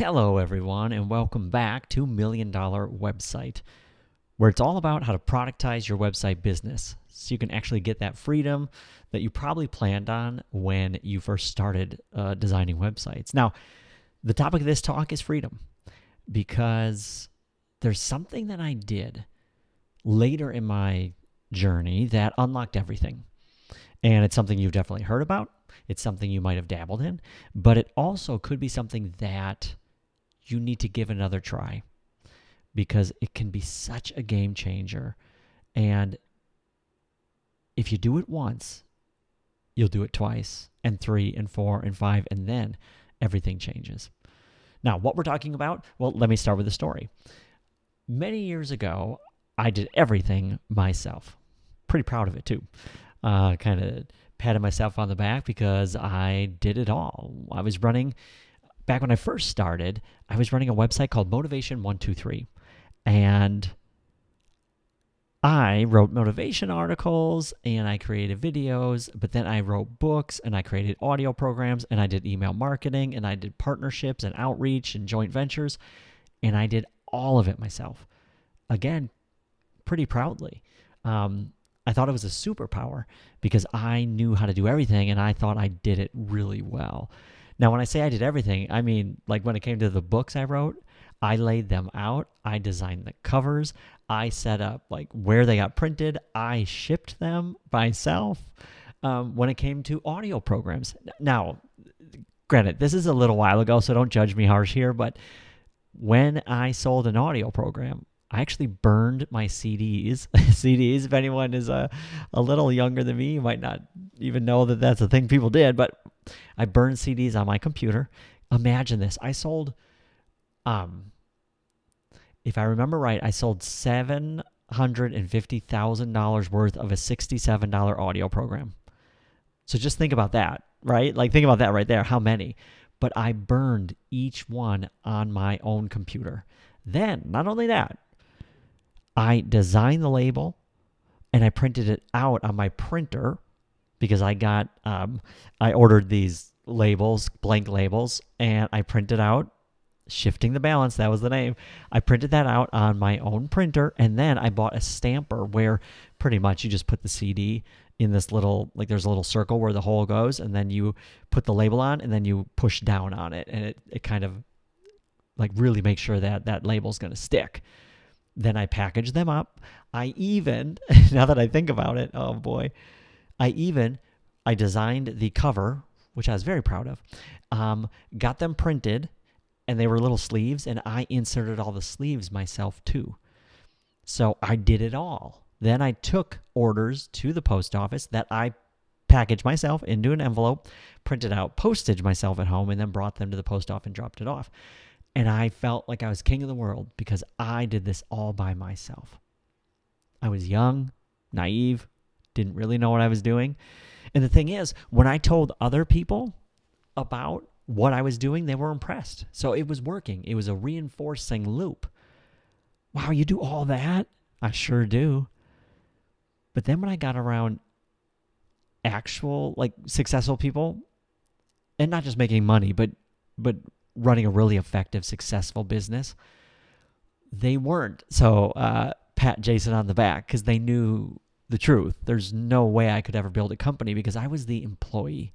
Hello, everyone, and welcome back to Million Dollar Website, where it's all about how to productize your website business so you can actually get that freedom that you probably planned on when you first started designing websites. Now, the topic of this talk is freedom because there's something that I did later in my journey that unlocked everything. And it's something you've definitely heard about. It's something you might have dabbled in, but it also could be something that you need to give another try because it can be such a game changer. And if you do it once, you'll do it twice and 3 and 4 and 5, and then everything changes. Now, what we're talking about, well, let me start with a story. Many years ago, I did everything myself. Pretty proud of it too. Kind of patted myself on the back because I did it all. Back when I first started, I was running a website called Motivation 123, and I wrote motivation articles and I created videos, but then I wrote books and I created audio programs and I did email marketing and I did partnerships and outreach and joint ventures, and I did all of it myself. Again, pretty proudly. I thought it was a superpower because I knew how to do everything and I thought I did it really well. Now, when I say I did everything, I mean, like when it came to the books I wrote, I laid them out. I designed the covers. I set up like where they got printed. I shipped them myself. When it came to audio programs. Now, granted, this is a little while ago, so don't judge me harsh here, but when I sold an audio program, I actually burned my CDs. CDs, if anyone is a little younger than me, you might not even know that that's a thing people did, but I burned CDs on my computer. Imagine this. I sold, if I remember right, I sold $750,000 worth of a $67 audio program. So just think about that, right? Like think about that right there. How many? But I burned each one on my own computer. Then, not only that, I designed the label and I printed it out on my printer because I ordered these labels, blank labels, and I printed out Shifting the Balance. That was the name. I printed that out on my own printer, and then I bought a stamper where pretty much you just put the CD in this little, like there's a little circle where the hole goes, and then you put the label on, and then you push down on it, and it kind of like really makes sure that that label's going to stick. Then I packaged them up. I even, now that I think about it, oh boy, I designed the cover, which I was very proud of, got them printed, and they were little sleeves, and I inserted all the sleeves myself too. So I did it all. Then I took orders to the post office that I packaged myself into an envelope, printed out postage myself at home, and then brought them to the post office and dropped it off. And I felt like I was king of the world because I did this all by myself. I was young, naive, didn't really know what I was doing. And the thing is, when I told other people about what I was doing, they were impressed. So it was working. It was a reinforcing loop. Wow, you do all that? I sure do. But then when I got around actual, like successful people, and not just making money, but running a really effective, successful business, they weren't so pat Jason on the back because they knew the truth. There's no way I could ever build a company because I was the employee.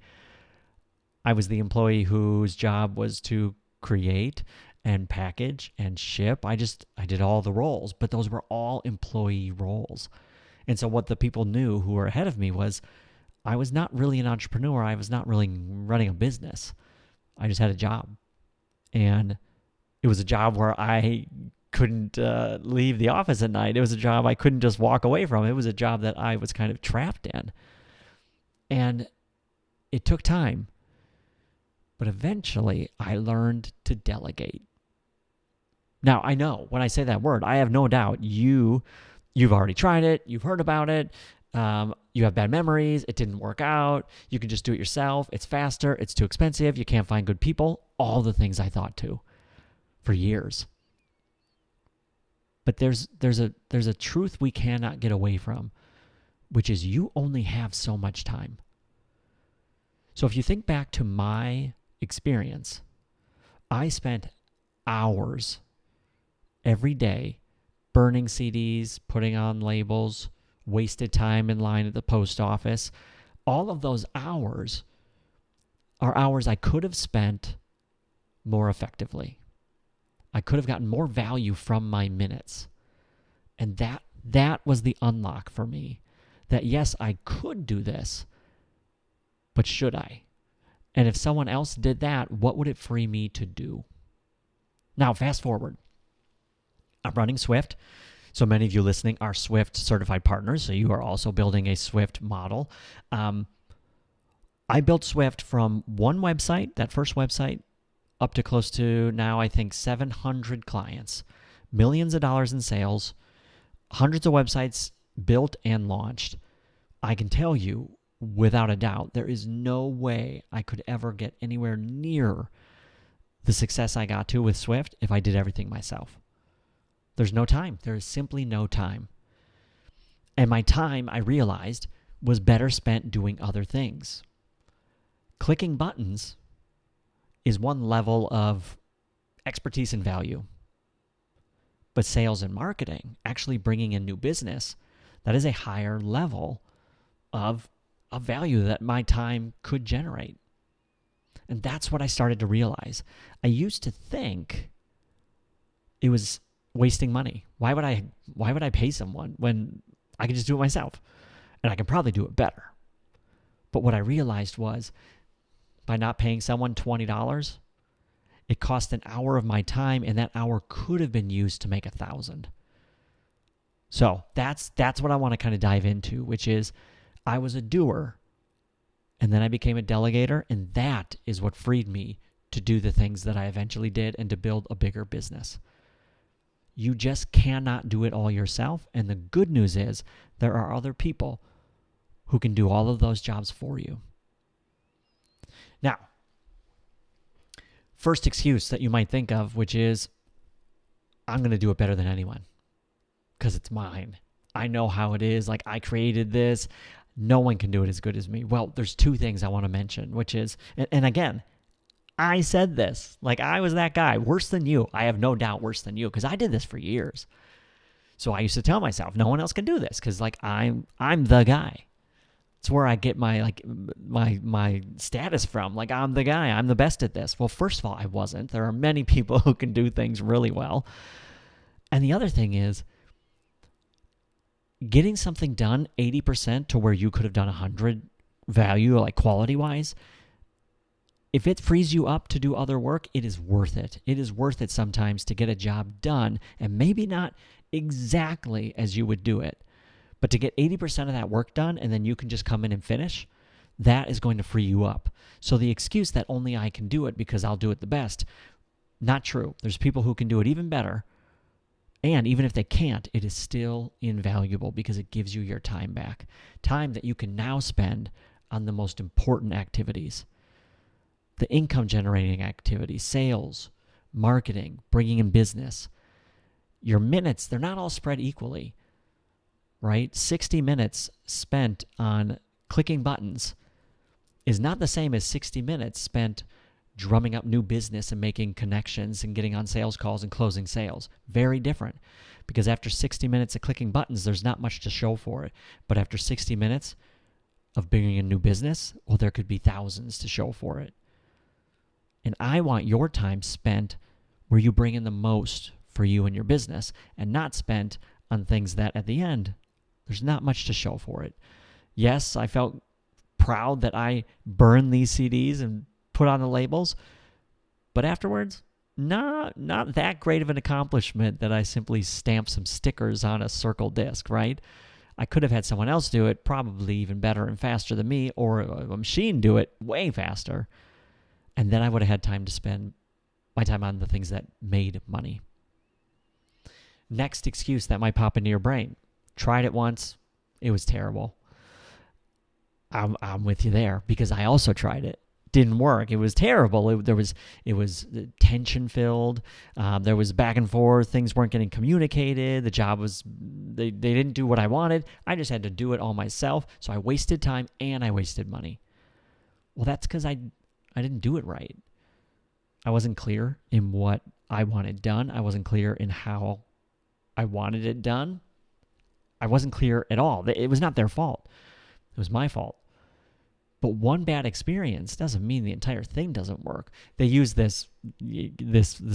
I was the employee whose job was to create and package and ship. I did all the roles, but those were all employee roles. And so what the people knew who were ahead of me was I was not really an entrepreneur. I was not really running a business. I just had a job. And it was a job where I couldn't leave the office at night. It was a job I couldn't just walk away from. It was a job that I was kind of trapped in. And it took time. But eventually, I learned to delegate. Now, I know when I say that word, I have no doubt you've already tried it. You've heard about it. You have bad memories. It didn't work out. You can just do it yourself. It's faster. It's too expensive. You can't find good people. All the things I thought too for years. But there's a truth we cannot get away from, which is you only have so much time. So if you think back to my experience, I spent hours every day burning CDs, putting on labels, wasted time in line at the post office. All of those hours are hours I could have spent more effectively. I could have gotten more value from my minutes. And that was the unlock for me. That yes, I could do this, but should I? And if someone else did that, what would it free me to do? Now, fast forward. I'm running Swift. So many of you listening are Swift certified partners, so you are also building a Swift model. I built Swift from one website, that first website, up to close to now, I think, 700 clients, millions of dollars in sales, hundreds of websites built and launched. I can tell you, without a doubt, there is no way I could ever get anywhere near the success I got to with Swift if I did everything myself. There's no time. There is simply no time. And my time, I realized, was better spent doing other things. Clicking buttons is one level of expertise and value. But sales and marketing, actually bringing in new business, that is a higher level of value that my time could generate. And that's what I started to realize. I used to think it was wasting money. Why would I pay someone when I can just do it myself? And I can probably do it better. But what I realized was by not paying someone $20, it cost an hour of my time, and that hour could have been used to make 1,000. So that's what I want to kind of dive into, which is I was a doer, and then I became a delegator, and that is what freed me to do the things that I eventually did and to build a bigger business. You just cannot do it all yourself, and the good news is there are other people who can do all of those jobs for you. Now, first excuse that you might think of, which is, I'm going to do it better than anyone because it's mine. I know how it is. Like, I created this. No one can do it as good as me. Well, there's two things I want to mention, which is, and again, I said this. Like, I was that guy, worse than you. I have no doubt worse than you because I did this for years. So I used to tell myself, no one else can do this because, like, I'm the guy. It's where I get my status from. Like, I'm the guy. I'm the best at this. Well, first of all, I wasn't. There are many people who can do things really well. And the other thing is getting something done 80% to where you could have done 100 value, like quality-wise. If it frees you up to do other work, it is worth it. It is worth it sometimes to get a job done, and maybe not exactly as you would do it. But to get 80% of that work done and then you can just come in and finish, that is going to free you up. So the excuse that only I can do it because I'll do it the best, not true. There's people who can do it even better. And even if they can't, it is still invaluable because it gives you your time back. Time that you can now spend on the most important activities. The income generating activities, sales, marketing, bringing in business. Your minutes, they're not all spread equally. Right? 60 minutes spent on clicking buttons is not the same as 60 minutes spent drumming up new business and making connections and getting on sales calls and closing sales. Very different. Because after 60 minutes of clicking buttons, there's not much to show for it. But after 60 minutes of bringing in new business, well, there could be thousands to show for it. And I want your time spent where you bring in the most for you and your business and not spent on things that at the end, there's not much to show for it. Yes, I felt proud that I burned these CDs and put on the labels, but afterwards, not that great of an accomplishment that I simply stamped some stickers on a circle disc, right? I could have had someone else do it, probably even better and faster than me, or a machine do it way faster, and then I would have had time to spend my time on the things that made money. Next excuse that might pop into your brain. Tried it once. It was terrible. I'm with you there because I also tried it. Didn't work. It was terrible. It was tension filled. There was back and forth. Things weren't getting communicated. The job was they didn't do what I wanted. I just had to do it all myself. So I wasted time and I wasted money. Well, that's because I didn't do it right. I wasn't clear in what I wanted done. I wasn't clear in how I wanted it done. I wasn't clear at all. It was not their fault. It was my fault. But one bad experience doesn't mean the entire thing doesn't work. They use this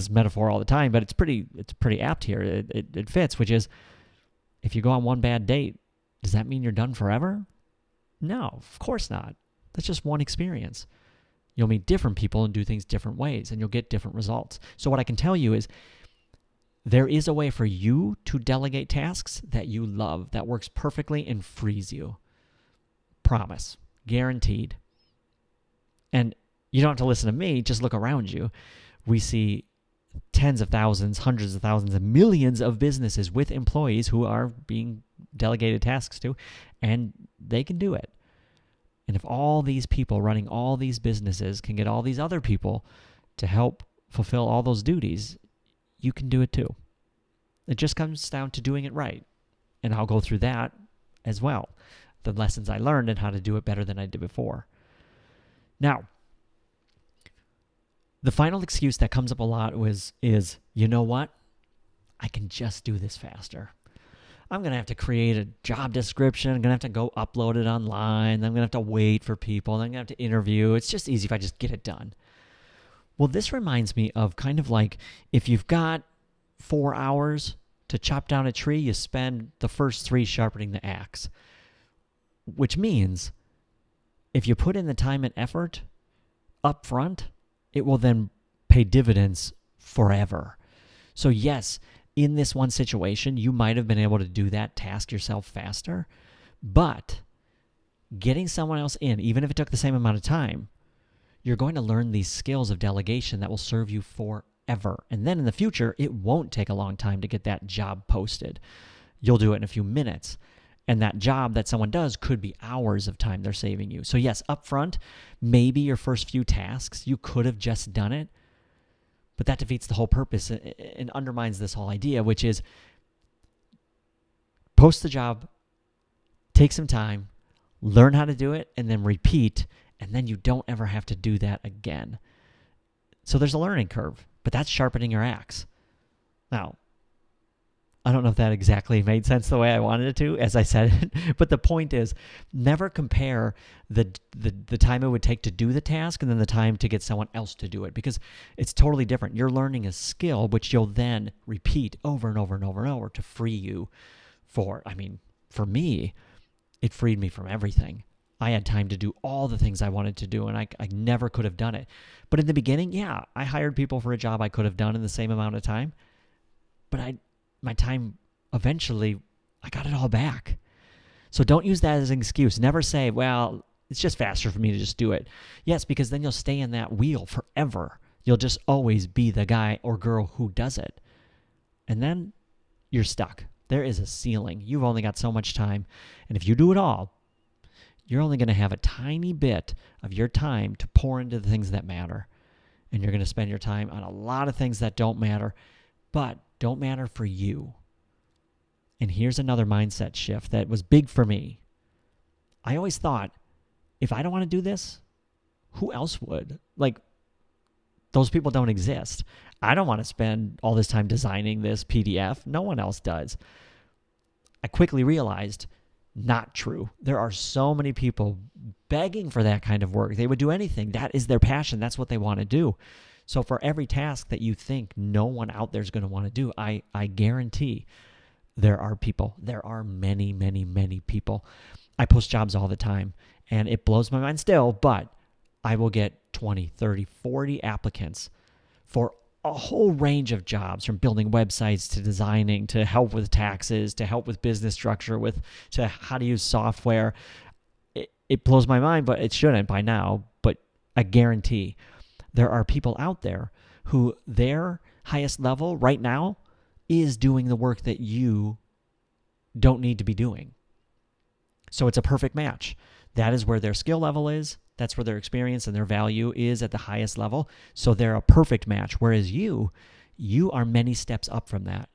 metaphor all the time, but it's pretty apt here. It fits, which is, if you go on one bad date, does that mean you're done forever? No, of course not. That's just one experience. You'll meet different people and do things different ways, and you'll get different results. So what I can tell you is, there is a way for you to delegate tasks that you love, that works perfectly and frees you. Promise. Guaranteed. And you don't have to listen to me, just look around you. We see tens of thousands, hundreds of thousands, and millions of businesses with employees who are being delegated tasks to, and they can do it. And if all these people running all these businesses can get all these other people to help fulfill all those duties, you can do it too. It just comes down to doing it right. And I'll go through that as well. The lessons I learned and how to do it better than I did before. Now, the final excuse that comes up a lot is, you know what? I can just do this faster. I'm going to have to create a job description. I'm going to have to go upload it online. Then I'm going to have to wait for people. Then I'm going to have to interview. It's just easy if I just get it done. Well, this reminds me of kind of like, if you've got 4 hours to chop down a tree, you spend the first 3 sharpening the axe. Which means if you put in the time and effort up front, it will then pay dividends forever. So yes, in this one situation, you might have been able to do that task yourself faster, but getting someone else in, even if it took the same amount of time, you're going to learn these skills of delegation that will serve you forever. And then in the future, it won't take a long time to get that job posted. You'll do it in a few minutes. And that job that someone does could be hours of time they're saving you. So yes, up front, maybe your first few tasks, you could have just done it, but that defeats the whole purpose and undermines this whole idea, which is post the job, take some time, learn how to do it, and then repeat, and then you don't ever have to do that again. So there's a learning curve, but that's sharpening your axe. Now, I don't know if that exactly made sense the way I wanted it to, as I said it, but the point is, never compare the time it would take to do the task and then the time to get someone else to do it, because it's totally different. You're learning a skill which you'll then repeat over and over and over and over to free you for me, it freed me from everything. I had time to do all the things I wanted to do, and I never could have done it. But in the beginning, yeah, I hired people for a job I could have done in the same amount of time, but my time, eventually, I got it all back. So don't use that as an excuse. Never say, well, it's just faster for me to just do it. Yes, because then you'll stay in that wheel forever. You'll just always be the guy or girl who does it. And then you're stuck. There is a ceiling. You've only got so much time. And if you do it all, you're only going to have a tiny bit of your time to pour into the things that matter. And you're going to spend your time on a lot of things that don't matter, but don't matter for you. And here's another mindset shift that was big for me. I always thought, if I don't want to do this, who else would? Like, those people don't exist. I don't want to spend all this time designing this PDF. No one else does. I quickly realized, not true. There are so many people begging for that kind of work. They would do anything. That is their passion. That's what they want to do. So for every task that you think no one out there is going to want to do, I guarantee there are people. There are many, many, many people. I post jobs all the time, and it blows my mind still, but I will get 20, 30, 40 applicants for a whole range of jobs, from building websites to designing to help with taxes to help with business structure to how to use software. It blows my mind, but it shouldn't by now. But I guarantee there are people out there who their highest level right now is doing the work that you don't need to be doing. So it's a perfect match. That is where their skill level is. That's where their experience and their value is at the highest level. So they're a perfect match. Whereas you are many steps up from that.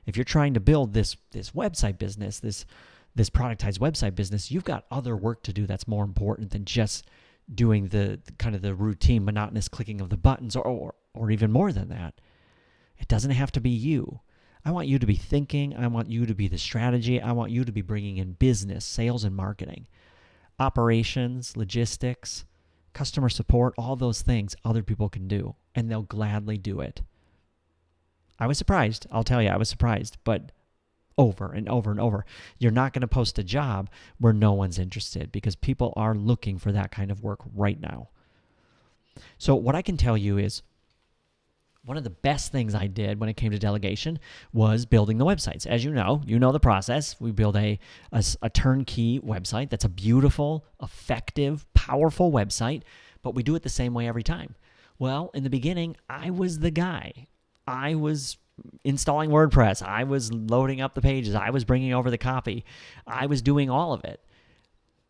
If you're trying to build this website business, this productized website business, you've got other work to do that's more important than just doing the kind of the routine, monotonous clicking of the buttons, or even more than that. It doesn't have to be you. I want you to be thinking. I want you to be the strategy. I want you to be bringing in business, sales and marketing, operations, logistics, customer support, all those things other people can do, and they'll gladly do it. I was surprised. I'll tell you, I was surprised, but over and over and over. You're not going to post a job where no one's interested because people are looking for that kind of work right now. So what I can tell you is one of the best things I did when it came to delegation was building the websites. As you know the process. We build a turnkey website that's a beautiful, effective, powerful website, but we do it the same way every time. Well, in the beginning, I was the guy. I was installing WordPress. I was loading up the pages. I was bringing over the copy. I was doing all of it.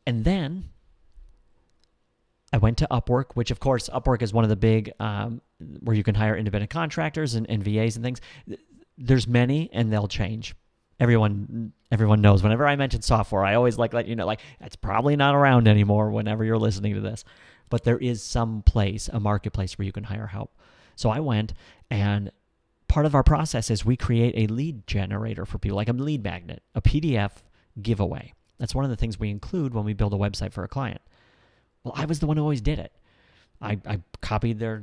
And then I went to Upwork, which, of course, Upwork is one of the big where you can hire independent contractors and VAs and things. There's many, and they'll change. Everyone knows. Whenever I mention software, I always let you know, like, it's probably not around anymore whenever you're listening to this. But there is some place, a marketplace where you can hire help. So I went, and part of our process is we create a lead generator for people, like a lead magnet, a PDF giveaway. That's one of the things we include when we build a website for a client. Well, I was the one who always did it. I copied their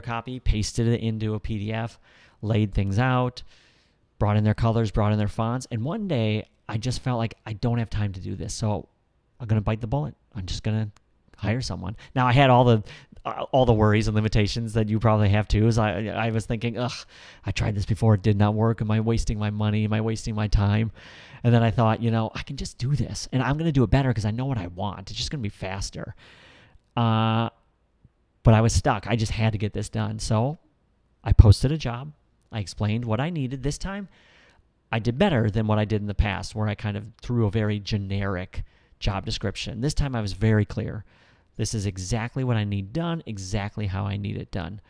copy, pasted it into a PDF, laid things out, brought in their colors, brought in their fonts. And one day I just felt like I don't have time to do this. So I'm going to bite the bullet. I'm just going to hire someone. Now I had all the worries and limitations that you probably have too. Is I was thinking, I tried this before. It did not work. Am I wasting my money? Am I wasting my time? And then I thought, I can just do this, and I'm going to do it better because I know what I want. It's just going to be faster. But I was stuck. I just had to get this done. So I posted a job. I explained what I needed. This time, I did better than what I did in the past, where I kind of threw a very generic job description. This time I was very clear. This is exactly what I need done, exactly how I need it done.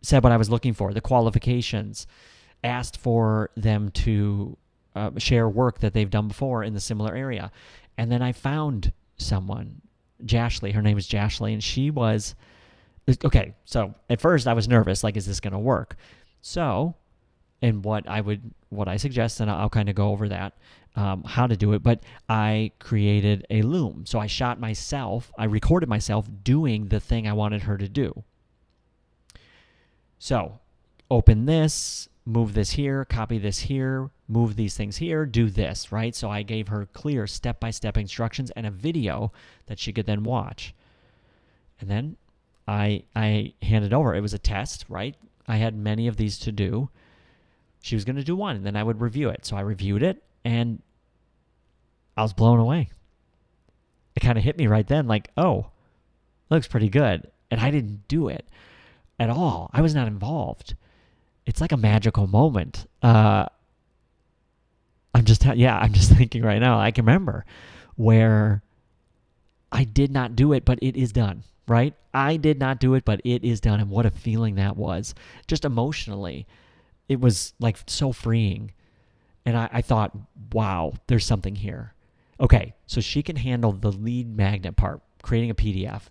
Said what I was looking for, the qualifications, asked for them to share work that they've done before in the similar area. And then I found someone, Jashley, her name is Jashley, and she was, okay, so at first I was nervous, like, is this going to work? So, and what I suggest, and I'll kind of go over that, how to do it, but I created a loom. So I recorded myself doing the thing I wanted her to do. So open this, move this here, copy this here, move these things here, do this, right? So I gave her clear step-by-step instructions and a video that she could then watch. And then I handed over. It was a test, right? I had many of these to do. She was going to do one, and then I would review it. So I reviewed it, and I was blown away. It kind of hit me right then, like, oh, looks pretty good. And I didn't do it at all. I was not involved. It's like a magical moment. I'm just thinking right now, I can remember where I did not do it, but it is done, right? I did not do it, but it is done. And what a feeling that was. Just emotionally, it was like so freeing. And I thought, wow, there's something here. Okay, so she can handle the lead magnet part, creating a PDF.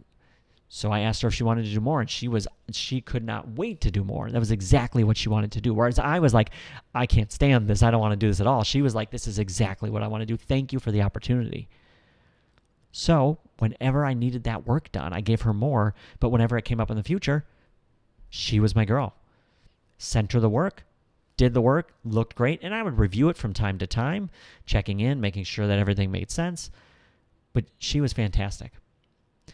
So I asked her if she wanted to do more, and she could not wait to do more. That was exactly what she wanted to do. Whereas I was like, I can't stand this. I don't want to do this at all. She was like, this is exactly what I want to do. Thank you for the opportunity. So whenever I needed that work done, I gave her more. But whenever it came up in the future, she was my girl. Sent her the work, did the work, looked great, and I would review it from time to time, checking in, making sure that everything made sense. But she was fantastic.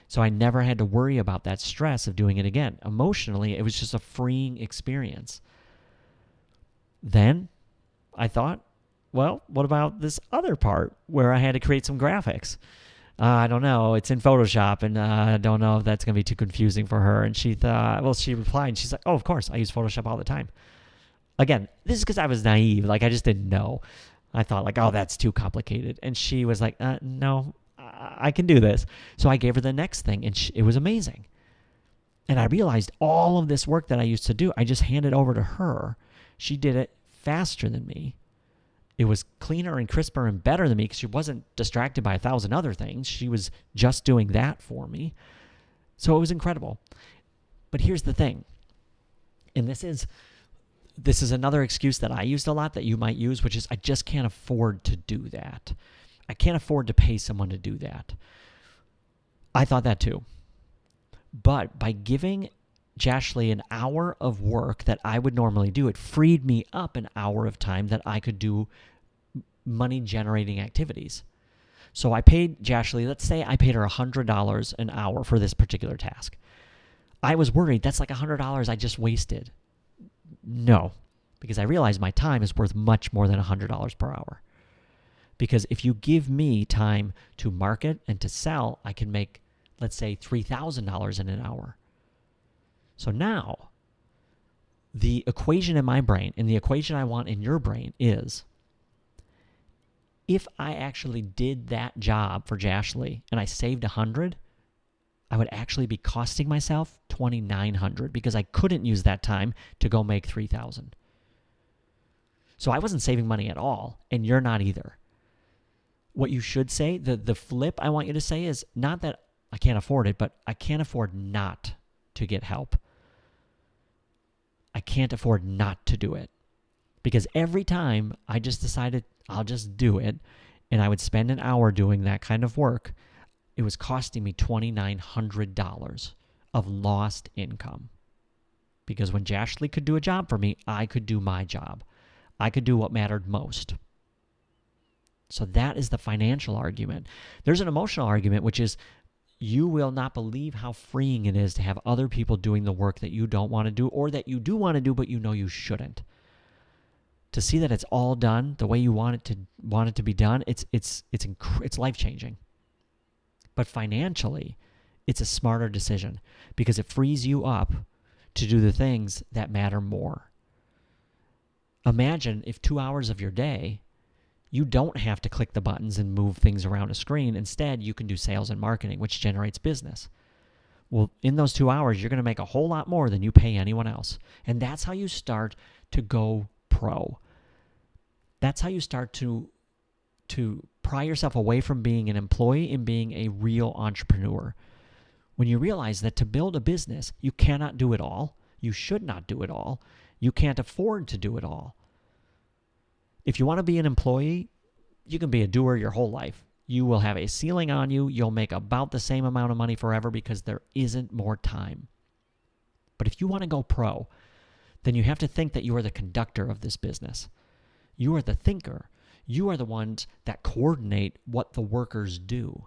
So I never had to worry about that stress of doing it again. Emotionally, it was just a freeing experience. Then I thought, well, what about this other part where I had to create some graphics? I don't know. It's in Photoshop, and I don't know if that's going to be too confusing for her. And she replied, and she's like, oh, of course, I use Photoshop all the time. Again, this is because I was naive. Like, I just didn't know. I thought, like, oh, that's too complicated. And she was like, no, I can do this. So I gave her the next thing, and it was amazing. And I realized all of this work that I used to do, I just handed over to her. She did it faster than me. It was cleaner and crisper and better than me because she wasn't distracted by 1,000 other things. She was just doing that for me. So it was incredible. But here's the thing. And this is another excuse that I used a lot that you might use, which is I just can't afford to do that. I can't afford to pay someone to do that. I thought that too. But by giving Jashly an hour of work that I would normally do, it freed me up an hour of time that I could do money-generating activities. So I paid Jashly, let's say I paid her $100 an hour for this particular task. I was worried that's like $100 I just wasted. No, because I realized my time is worth much more than $100 per hour. Because if you give me time to market and to sell, I can make, let's say, $3,000 in an hour. So now, the equation in my brain and the equation I want in your brain is, if I actually did that job for Jashly and I saved $100, I would actually be costing myself $2,900 because I couldn't use that time to go make $3,000. So I wasn't saving money at all, and you're not either. What you should say, the flip I want you to say is not that I can't afford it, but I can't afford not to get help. I can't afford not to do it. Because every time I just decided I'll just do it, and I would spend an hour doing that kind of work, it was costing me $2,900 of lost income. Because when Jashly could do a job for me, I could do my job. I could do what mattered most. So that is the financial argument. There's an emotional argument, which is you will not believe how freeing it is to have other people doing the work that you don't want to do or that you do want to do but you know you shouldn't. To see that it's all done the way you want it to be done, it's life-changing. But financially, it's a smarter decision because it frees you up to do the things that matter more. Imagine if 2 hours of your day, you don't have to click the buttons and move things around a screen. Instead, you can do sales and marketing, which generates business. Well, in those 2 hours, you're going to make a whole lot more than you pay anyone else. And that's how you start to go pro. That's how you start to pry yourself away from being an employee and being a real entrepreneur. When you realize that to build a business, you cannot do it all. You should not do it all. You can't afford to do it all. If you want to be an employee, you can be a doer your whole life. You will have a ceiling on you. You'll make about the same amount of money forever because there isn't more time. But if you want to go pro, then you have to think that you are the conductor of this business. You are the thinker. You are the ones that coordinate what the workers do.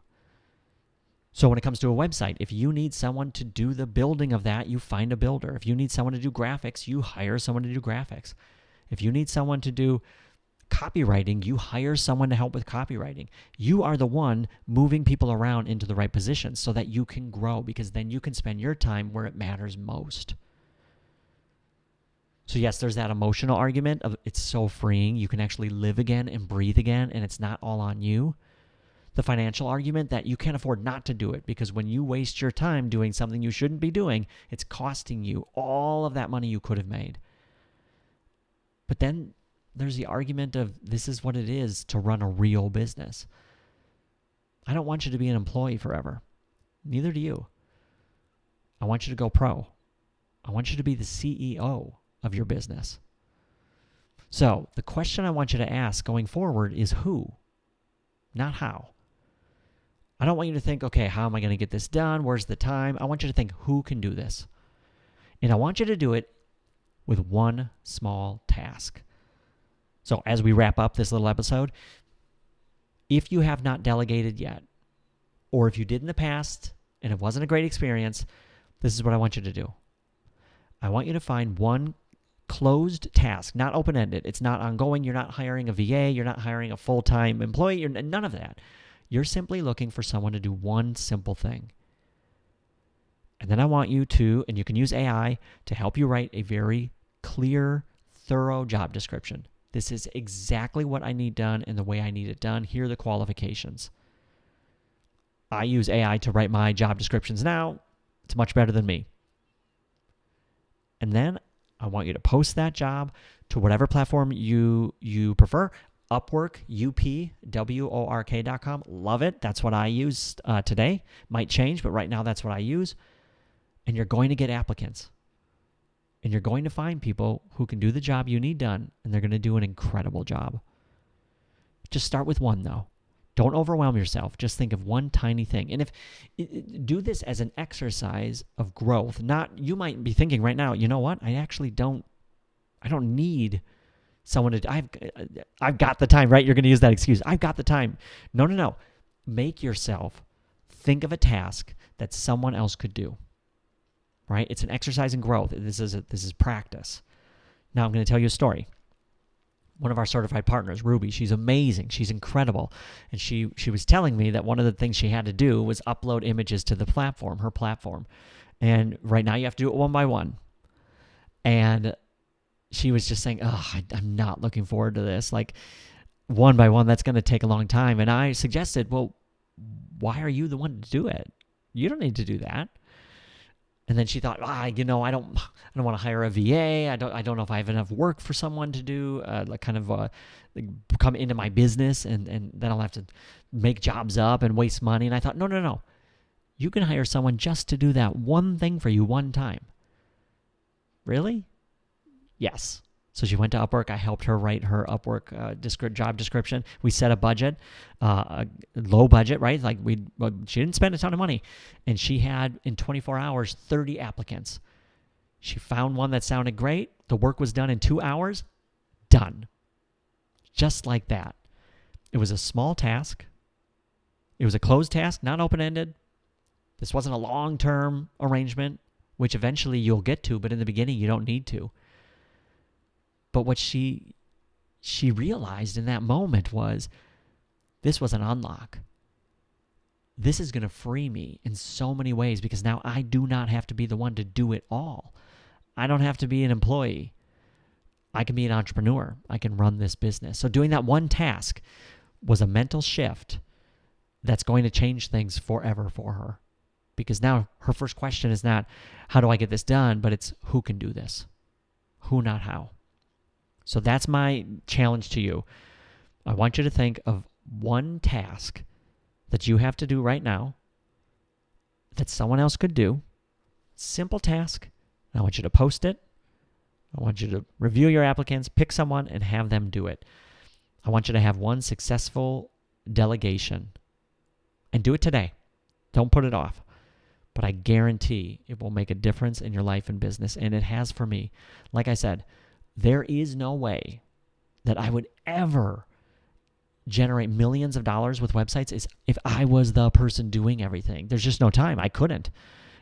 So when it comes to a website, if you need someone to do the building of that, you find a builder. If you need someone to do graphics, you hire someone to do graphics. If you need someone to do copywriting, you hire someone to help with copywriting. You are the one moving people around into the right positions so that you can grow, because then you can spend your time where it matters most. So yes, there's that emotional argument of it's so freeing. You can actually live again and breathe again, and it's not all on you. The financial argument that you can't afford not to do it, because when you waste your time doing something you shouldn't be doing, it's costing you all of that money you could have made. But then there's the argument of this is what it is to run a real business. I don't want you to be an employee forever. Neither do you. I want you to go pro. I want you to be the CEO of your business. So the question I want you to ask going forward is who, not how. I don't want you to think, okay, how am I going to get this done? Where's the time? I want you to think, who can do this? And I want you to do it with one small task. So as we wrap up this little episode, if you have not delegated yet, or if you did in the past and it wasn't a great experience, this is what I want you to do. I want you to find one closed task, not open-ended. It's not ongoing. You're not hiring a VA. You're not hiring a full-time employee. You're none of that. You're simply looking for someone to do one simple thing. And then I want you to, and you can use AI to help you write a very clear, thorough job description. This is exactly what I need done and the way I need it done. Here are the qualifications. I use AI to write my job descriptions now. It's much better than me. And then I want you to post that job to whatever platform you prefer. Upwork, UPWORK.com. Love it. That's what I use today. Might change, but right now that's what I use. And you're going to get applicants. And you're going to find people who can do the job you need done, and they're going to do an incredible job. Just start with one, though. Don't overwhelm yourself. Just think of one tiny thing. And do this as an exercise of growth. You might be thinking right now, you know what? I don't need someone I've got the time, right? You're going to use that excuse. I've got the time. No. Make yourself think of a task that someone else could do, right? It's an exercise in growth. This is practice. Now I'm going to tell you a story. One of our certified partners, Ruby, she's amazing. She's incredible. And she was telling me that one of the things she had to do was upload images to the platform, her platform. And right now you have to do it one by one. And she was just saying, I'm not looking forward to this. Like, one by one, that's going to take a long time. And I suggested, well, why are you the one to do it? You don't need to do that. And then she thought, I don't want to hire a VA. I don't know if I have enough work for someone to do, come into my business, and then I'll have to make jobs up and waste money. And I thought, no. You can hire someone just to do that one thing for you one time. Really? Yes. So she went to Upwork. I helped her write her Upwork job description. We set a budget, a low budget, right? She didn't spend a ton of money. And she had, in 24 hours, 30 applicants. She found one that sounded great. The work was done in 2 hours. Done. Just like that. It was a small task. It was a closed task, not open-ended. This wasn't a long-term arrangement, which eventually you'll get to, but in the beginning you don't need to. But what she realized in that moment was, this was an unlock. This is going to free me in so many ways, because now I do not have to be the one to do it all. I don't have to be an employee. I can be an entrepreneur. I can run this business. So doing that one task was a mental shift that's going to change things forever for her. Because now her first question is not, how do I get this done? But it's, who can do this? Who, not how. So that's my challenge to you. I want you to think of one task that you have to do right now that someone else could do. Simple task. I want you to post it. I want you to review your applicants, pick someone, and have them do it. I want you to have one successful delegation. And do it today. Don't put it off. But I guarantee it will make a difference in your life and business, and it has for me. Like I said, there is no way that I would ever generate millions of dollars with websites if I was the person doing everything. There's just no time. I couldn't.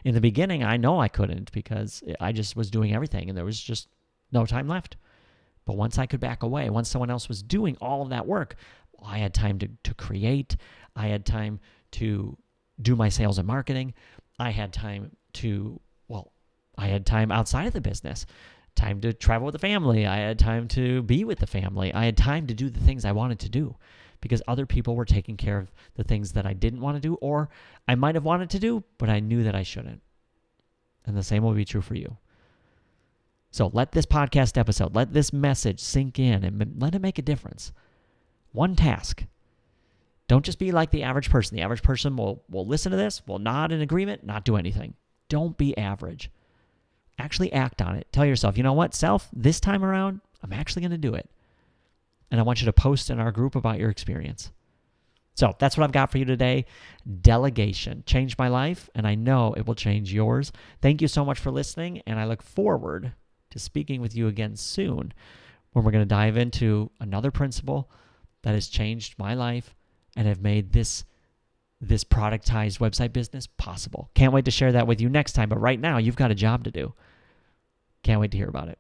In the beginning, I know I couldn't, because I just was doing everything and there was just no time left. But once I could back away, once someone else was doing all of that work, I had time to create. I had time to do my sales and marketing. I had time outside of the business. Time to travel with the family. I had time to be with the family. I had time to do the things I wanted to do, because other people were taking care of the things that I didn't want to do, or I might have wanted to do, but I knew that I shouldn't. And the same will be true for you. So let this podcast episode, let this message sink in and let it make a difference. One task. Don't just be like the average person. The average person will listen to this, will nod in agreement, not do anything. Don't be average. Actually act on it. Tell yourself, you know what, self, this time around, I'm actually going to do it. And I want you to post in our group about your experience. So that's what I've got for you today. Delegation changed my life, and I know it will change yours. Thank you so much for listening, and I look forward to speaking with you again soon, when we're going to dive into another principle that has changed my life and have made this productized website business possible. Can't wait to share that with you next time, but right now you've got a job to do. Can't wait to hear about it.